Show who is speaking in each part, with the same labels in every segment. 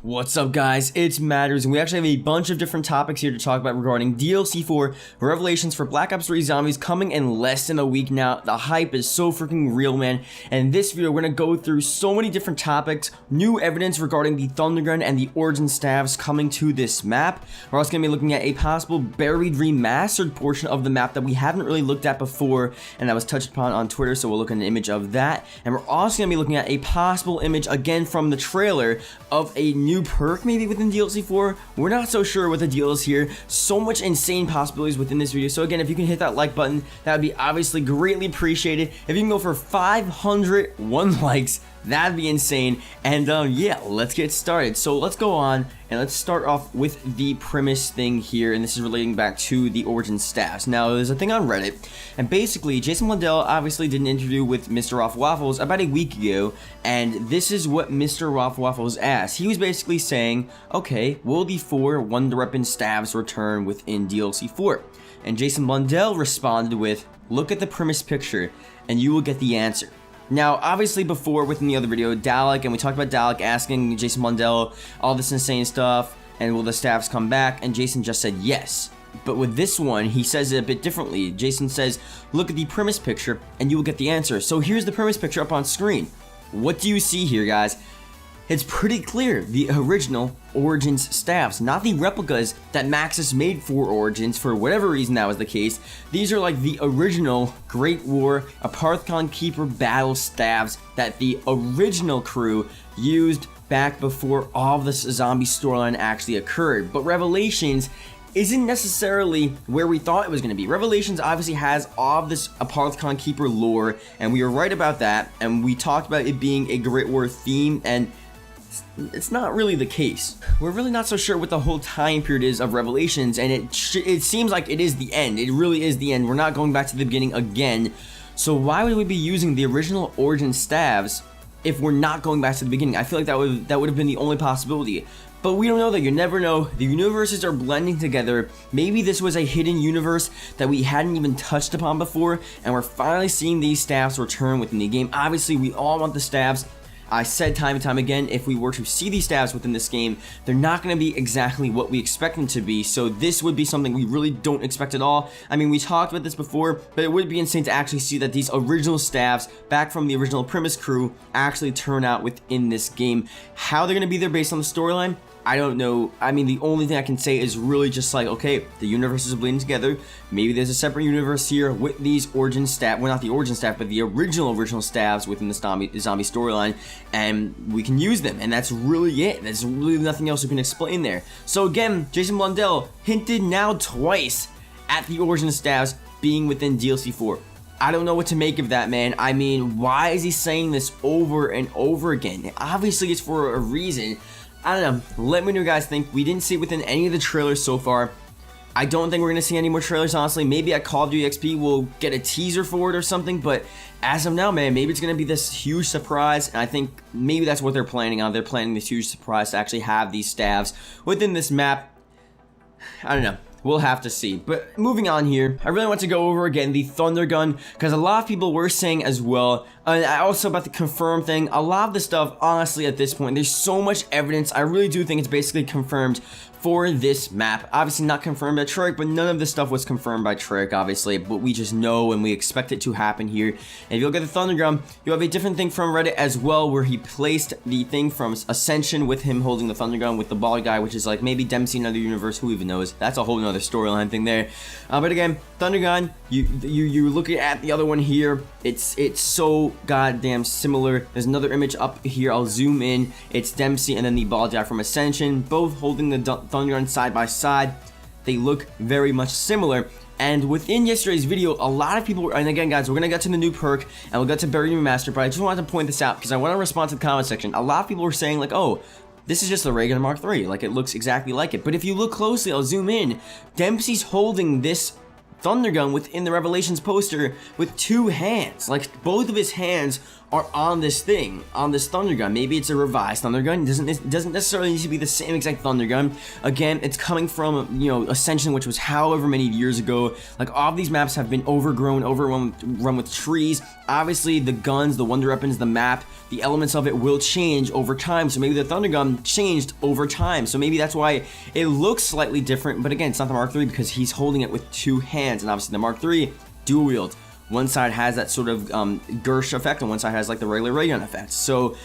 Speaker 1: What's up guys, it's Matterz, and we actually have a bunch of different topics here to talk about regarding DLC 4 Revelations for Black Ops 3 Zombies coming in less than a week now. The hype is so freaking real, man, and in this video we're going to go through so many different topics, new evidence regarding the Thundergun and the Origin staffs coming to this map. We're also going to be looking at a possible buried remastered portion of the map that we haven't really looked at before, and that was touched upon on Twitter, so we'll look at an image of that. And we're also going to be looking at a possible image again from the trailer of a new perk maybe within DLC 4. We're not so sure what the deal is here. So much insane possibilities within this video. So again, if you can hit that like button, that would be obviously greatly appreciated. If you can go for 501 likes, that'd be insane. And yeah, let's get started. So let's go on and let's start off with the premise thing here, and this is relating back to the Origin staffs. Now, there's a thing on Reddit, and basically Jason Blundell obviously did an interview with Mr. Waffles about a week ago, and this is what Mr. Waffles asked. He was basically saying, okay, will the 4 Wonder Weapon staffs return within DLC 4? And Jason Blundell responded with, look at the premise picture and you will get the answer. Now, obviously before, within the other video, Dalek, and we talked about Dalek asking Jason Blundell all this insane stuff, and will the staffs come back, and Jason just said yes. But with this one, he says it a bit differently. Jason says, look at the premise picture, and you will get the answer. So here's the premise picture up on screen. What do you see here, guys? It's pretty clear, the original Origins staffs, not the replicas that Maxis made for Origins. For whatever reason that was the case, these are like the original Great War Aparthcon Keeper battle staffs that the original crew used back before all of this zombie storyline actually occurred. But Revelations isn't necessarily where we thought it was going to be. Revelations obviously has all of this Aparthcon Keeper lore, and we were right about that, and we talked about it being a Great War theme, and it's not really the case. We're really not so sure what the whole time period is of Revelations, and it seems like it is the end. It really is the end. We're not going back to the beginning again. So why would we be using the original Origin staffs if we're not going back to the beginning? I feel like that would have been the only possibility. But we don't know that. You never know. The universes are blending together. Maybe this was a hidden universe that we hadn't even touched upon before, and we're finally seeing these staffs return within the game. Obviously, we all want the staffs. I said time and time again, if we were to see these staffs within this game, they're not going to be exactly what we expect them to be, so this would be something we really don't expect at all. I mean, we talked about this before, but it would be insane to actually see that these original staffs, back from the original premise crew, actually turn out within this game. How they're going to be there based on the storyline, I don't know. I mean, the only thing I can say is really just like, okay, the universes are bleeding together. Maybe there's a separate universe here with these Origin staff, well, not the Origin staff, but the original staffs within the zombie storyline, and we can use them, and that's really it. There's really nothing else we can explain there. So again, Jason Blundell hinted now twice at the Origin staffs being within DLC 4. I don't know what to make of that, man. I mean, why is he saying this over and over again? Obviously, it's for a reason. I don't know. Let me know what you guys think. We didn't see it within any of the trailers so far. I don't think we're going to see any more trailers, honestly. Maybe at Call of Duty XP we'll get a teaser for it or something, but as of now, man, maybe it's going to be this huge surprise, and I think maybe that's what they're planning on. They're planning this huge surprise to actually have these staffs within this map. I don't know. We'll have to see. But moving on here, I really want to go over again the Thundergun, because a lot of people were saying as well, and also about the confirmed thing, a lot of the stuff, honestly, at this point, there's so much evidence. I really do think it's basically confirmed for this map. Obviously not confirmed by Treyarch, but none of this stuff was confirmed by Treyarch, obviously, but we just know and we expect it to happen here. And if you look at the Thundergun, you have a different thing from Reddit as well, where he placed the thing from Ascension with him holding the Thundergun with the bald guy, which is like maybe Dempsey in another universe, who even knows. That's a whole nother storyline thing there. But again, Thundergun, you look at the other one here, it's so goddamn similar. There's another image up here, I'll zoom in. It's Dempsey and then the bald guy from Ascension, both holding the Thundergun side by side. They look very much similar. And within yesterday's video, a lot of people were, and again guys, we're gonna get to the new perk and we'll get to Buried Remastered, but I just wanted to point this out because I want to respond to the comment section. A lot of people were saying like, oh, this is just the regular Mark III, like it looks exactly like it. But if you look closely, I'll zoom in, Dempsey's holding this Thundergun within the Revelations poster with two hands. Like, both of his hands are on this thing, on this Thundergun. Maybe it's a revised Thundergun. It doesn't necessarily need to be the same exact Thundergun. Again, it's coming from, you know, Ascension, which was however many years ago. Like, all of these maps have been overrun with trees. Obviously, the guns, the wonder weapons, the map, the elements of it will change over time. So maybe the Thundergun changed over time. So maybe that's why it looks slightly different. But again, it's not the Mark III because he's holding it with 2 hands. And obviously the Mark III, dual wield. One side has that sort of Gersh effect, and one side has like the regular ray gun effect. So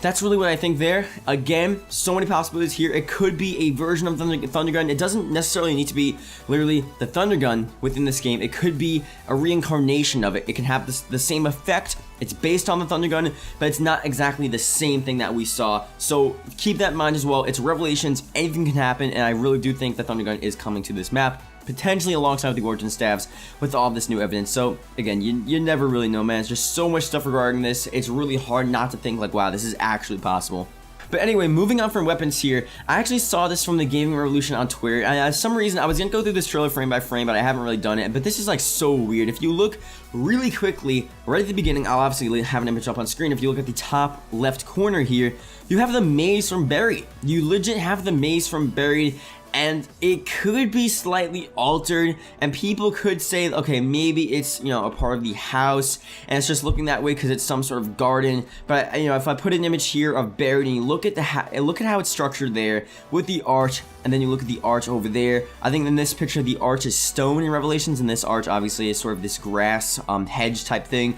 Speaker 1: that's really what I think there. Again, so many possibilities here. It could be a version of Thundergun. It doesn't necessarily need to be literally the Thundergun within this game. It could be a reincarnation of it. It can have the same effect. It's based on the Thundergun, but it's not exactly the same thing that we saw. So keep that in mind as well. It's Revelations. Anything can happen, and I really do think the Thundergun is coming to this map, potentially alongside with the Origin Staves with all this new evidence. So again, you never really know, man. It's just so much stuff regarding this. It's really hard not to think like, wow, this is actually possible. But anyway, moving on from weapons here, I actually saw this from the Gaming Revolution on Twitter, and for some reason I was gonna go through this trailer frame by frame, but I haven't really done it. But this is like so weird. If you look really quickly right at the beginning, I'll obviously have an image up on screen. If you look at the top left corner here, you have the maze from Buried. You legit have the maze from Buried, and it could be slightly altered, and people could say, okay, maybe it's, you know, a part of the house, and it's just looking that way because it's some sort of garden. But you know, if I put an image here of Buried, and you look at how it's structured there with the arch, and then you look at the arch over there. I think in this picture, the arch is stone in Revelations, and this arch obviously is sort of this grass hedge type thing.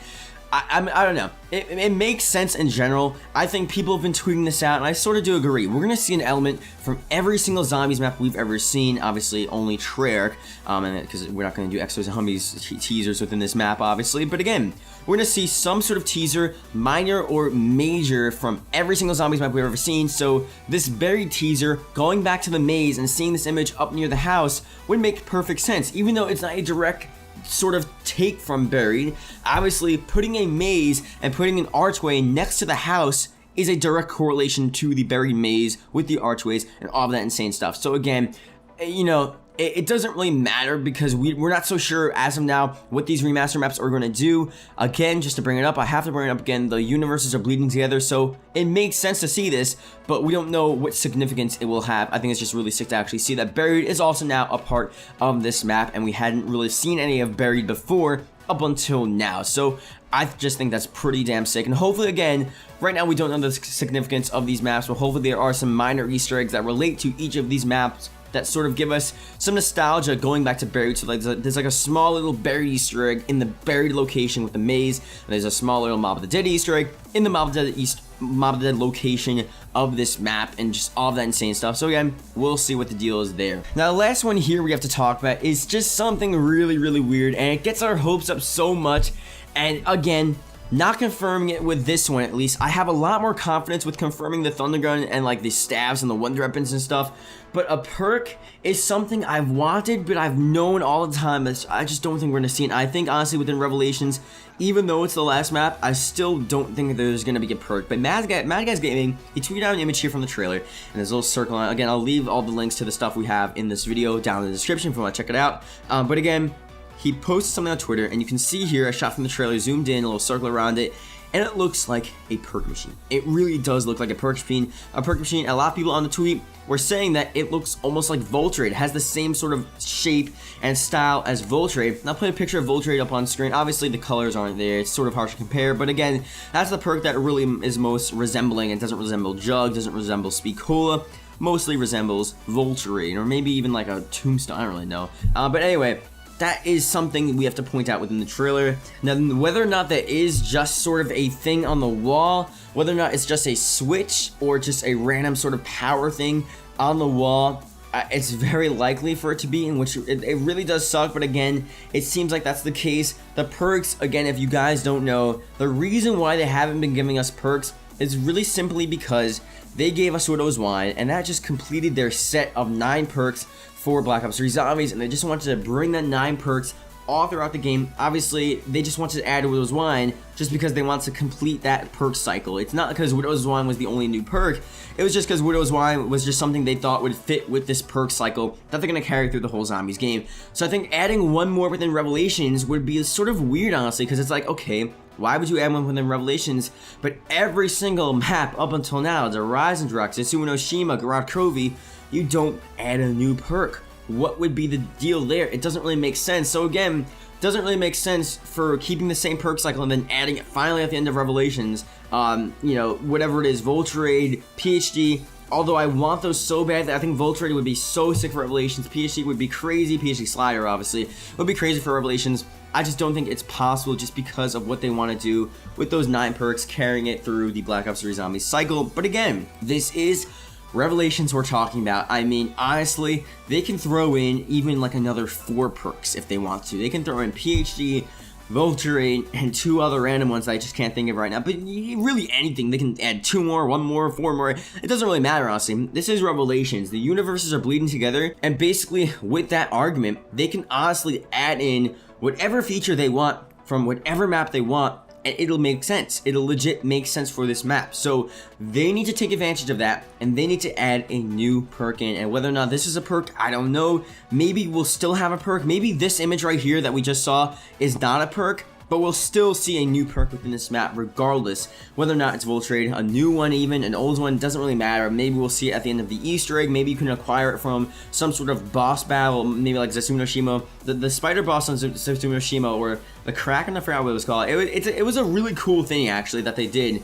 Speaker 1: I don't know. It makes sense in general. I think people have been tweeting this out, and I sort of do agree. We're going to see an element from every single Zombies map we've ever seen. Obviously, only Treyarch, because we're not going to do Exos and Humvees teasers within this map, obviously. But again, we're going to see some sort of teaser, minor or major, from every single Zombies map we've ever seen. So this Buried teaser, going back to the maze and seeing this image up near the house, would make perfect sense, even though it's not a direct sort of take from Buried. Obviously, putting a maze and putting an archway next to the house is a direct correlation to the Buried maze with the archways and all of that insane stuff. So again, you know, it doesn't really matter because we're not so sure as of now what these remaster maps are going to do. Again, just to bring it up, I have to bring it up again, the universes are bleeding together, so it makes sense to see this, but we don't know what significance it will have. I think it's just really sick to actually see that Buried is also now a part of this map, and we hadn't really seen any of Buried before up until now. So I just think that's pretty damn sick, and hopefully, again, right now we don't know the significance of these maps, but hopefully there are some minor Easter eggs that relate to each of these maps that sort of give us some nostalgia going back to Buried. So like there's like a small little Buried Easter egg in the Buried location with the maze, and there's a small little Mob of the Dead Easter egg in the Mob of the Dead location of this map, and just all of that insane stuff. So again, we'll see what the deal is there. Now the last one here we have to talk about is just something really, really weird, and it gets our hopes up so much. And again, not confirming it with this one, at least. I have a lot more confidence with confirming the Thundergun and like the staves and the wonder weapons and stuff. But a perk is something I've wanted, but I've known all the time. I just don't think we're gonna see it. I think honestly within Revelations, even though it's the last map, I still don't think there's gonna be a perk. But Mad Guys Gaming, he tweeted out an image here from the trailer, and there's a little circle on it. Again, I'll leave all the links to the stuff we have in this video down in the description if you want to check it out. But again, he posted something on Twitter, and you can see here a shot from the trailer, zoomed in, a little circle around it, and it looks like a perk machine. It really does look like a perk machine. A perk machine. A lot of people on the tweet were saying that it looks almost like Voltrade. It has the same sort of shape and style as Voltrade. And I'll put a picture of Voltrade up on screen. Obviously, the colors aren't there. It's sort of hard to compare, but again, that's the perk that really is most resembling. It doesn't resemble Jug, doesn't resemble Speakola. Mostly resembles Voltrade, or maybe even like a Tombstone. I don't really know. But anyway, that is something we have to point out within the trailer. Now, whether or not that is just sort of a thing on the wall, whether or not it's just a switch or just a random sort of power thing on the wall, it's very likely for it to be, in which it really does suck. But again, it seems like that's the case. The perks, again, if you guys don't know, the reason why they haven't been giving us perks is really simply because they gave us Widow's Wine, and that just completed their set of 9 perks for Black Ops 3 Zombies, and they just wanted to bring that 9 perks all throughout the game. Obviously, they just wanted to add Widow's Wine just because they want to complete that perk cycle. It's not because Widow's Wine was the only new perk. It was just because Widow's Wine was just something they thought would fit with this perk cycle that they're going to carry through the whole Zombies game. So I think adding one more within Revelations would be sort of weird, honestly, because it's like, okay, why would you add one within Revelations, but every single map up until now, the Horizon Drugs, Tsunoshima, Garage Covey, you don't add a new perk? What would be the deal there? It doesn't really make sense. So again, doesn't really make sense for keeping the same perk cycle and then adding it finally at the end of Revelations. You know, whatever it is, Voltrade, PhD. Although I want those so bad that I think Voltrade would be so sick for Revelations. PhD would be crazy. PhD Slider, obviously, would be crazy for Revelations. I just don't think it's possible just because of what they want to do with those 9 perks, carrying it through the Black Ops 3 Zombies cycle. But again, this is Revelations we're talking about. I mean, honestly, they can throw in even like another 4 perks if they want to. They can throw in PhD, Voltrade, and 2 other random ones that I just can't think of right now. But really anything. They can add 2 more, 1 more, 4 more. It doesn't really matter, honestly. This is Revelations. The universes are bleeding together. And basically, with that argument, they can honestly add in whatever feature they want from whatever map they want, and it'll make sense. It'll legit make sense for this map. So they need to take advantage of that, and they need to add a new perk in. And whether or not this is a perk, I don't know. Maybe we'll still have a perk. Maybe this image right here that we just saw is not a perk, but we'll still see a new perk within this map regardless. Whether or not it's Voltrade, a new one even, an old one, doesn't really matter. Maybe we'll see it at the end of the Easter egg. Maybe you can acquire it from some sort of boss battle, maybe like Tsunoshima. The spider boss on Tsunoshima, or the Kraken, I forgot what it was called. It was a really cool thing, actually, that they did.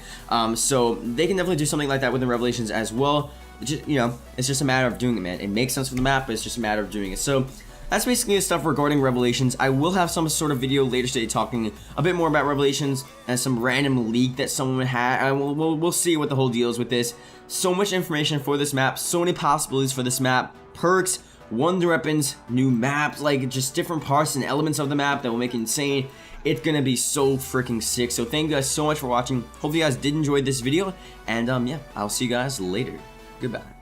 Speaker 1: So they can definitely do something like that within Revelations as well. Just, you know, it's just a matter of doing it, man. It makes sense for the map, but it's just a matter of doing it. So that's basically the stuff regarding Revelations. I will have some sort of video later today talking a bit more about Revelations and some random leak that someone had. And we'll see what the whole deal is with this. So much information for this map, so many possibilities for this map, perks, wonder weapons, new maps, like just different parts and elements of the map that will make it insane. It's gonna be so freaking sick. So thank you guys so much for watching. Hope you guys did enjoy this video, and yeah, I'll see you guys later. Goodbye.